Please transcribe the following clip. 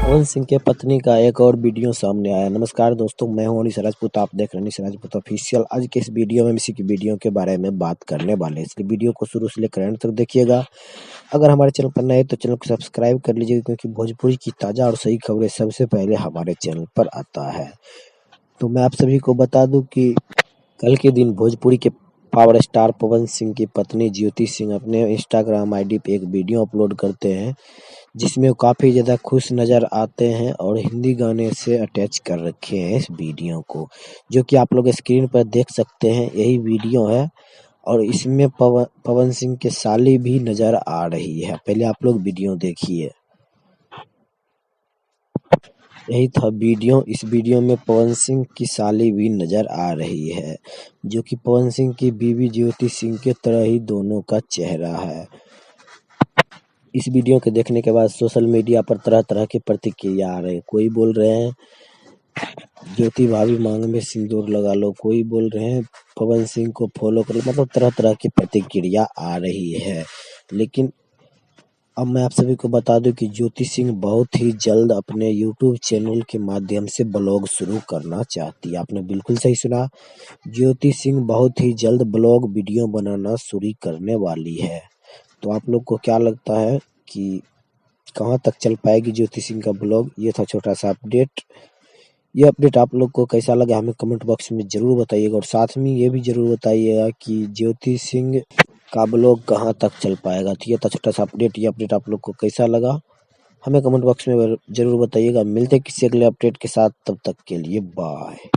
पवन सिंह के पत्नी का एक और वीडियो सामने आया। नमस्कार दोस्तों, मैं हूं अनीस राजपूत। आप देख रहे हैं अनीस राजपूत ऑफिशियल। आज के इस वीडियो में इसी की वीडियो के बारे में बात करने वाले हैं। इसकी वीडियो को शुरू से लेकर एंड तक देखिएगा। अगर हमारे चैनल पर नए हैं तो चैनल को सब्सक्राइब कर लीजिएगा, क्योंकि भोजपुरी की ताज़ा और सही खबरें सबसे पहले हमारे चैनल पर आता है। तो मैं आप सभी को बता दूं कि कल के दिन भोजपुरी के पावर स्टार पवन सिंह की पत्नी ज्योति सिंह अपने इंस्टाग्राम आईडी पे एक वीडियो अपलोड करते हैं, जिसमें वो काफ़ी ज़्यादा खुश नज़र आते हैं और हिंदी गाने से अटैच कर रखे हैं इस वीडियो को, जो कि आप लोग स्क्रीन पर देख सकते हैं। यही वीडियो है और इसमें पवन सिंह के साली भी नज़र आ रही है। पहले आप लोग वीडियो देखिए। यही था वीडियो। इस वीडियो में पवन सिंह की साली भी नज़र आ रही है, जो कि पवन सिंह की बीवी ज्योति सिंह के तरह ही दोनों का चेहरा है। इस वीडियो के देखने के बाद सोशल मीडिया पर तरह तरह की प्रतिक्रिया आ रही है। कोई बोल रहे हैं ज्योति भाभी मांग में सिंदूर लगा लो, कोई बोल रहे हैं पवन सिंह को फॉलो करो। मतलब तरह तरह की प्रतिक्रिया आ रही है। लेकिन अब मैं आप सभी को बता दूं कि ज्योति सिंह बहुत ही जल्द अपने यूट्यूब चैनल के माध्यम से ब्लॉग शुरू करना चाहती है। आपने बिल्कुल सही सुना, ज्योति सिंह बहुत ही जल्द ब्लॉग वीडियो बनाना शुरू करने वाली है। तो आप लोग को क्या लगता है कि कहाँ तक चल पाएगी ज्योति सिंह का ब्लॉग? ये था छोटा सा अपडेट। ये अपडेट आप लोग को कैसा लगा हमें कमेंट बॉक्स में ज़रूर बताइएगा, और साथ में ये भी ज़रूर बताइएगा कि ज्योति सिंह का ब्लॉग कहाँ तक चल पाएगा। तो ये था छोटा सा अपडेट। ये अपडेट आप लोग को कैसा लगा हमें कमेंट बॉक्स में ज़रूर बताइएगा। मिलते हैं किसी अगले अपडेट के साथ, तब तक के लिए बाय।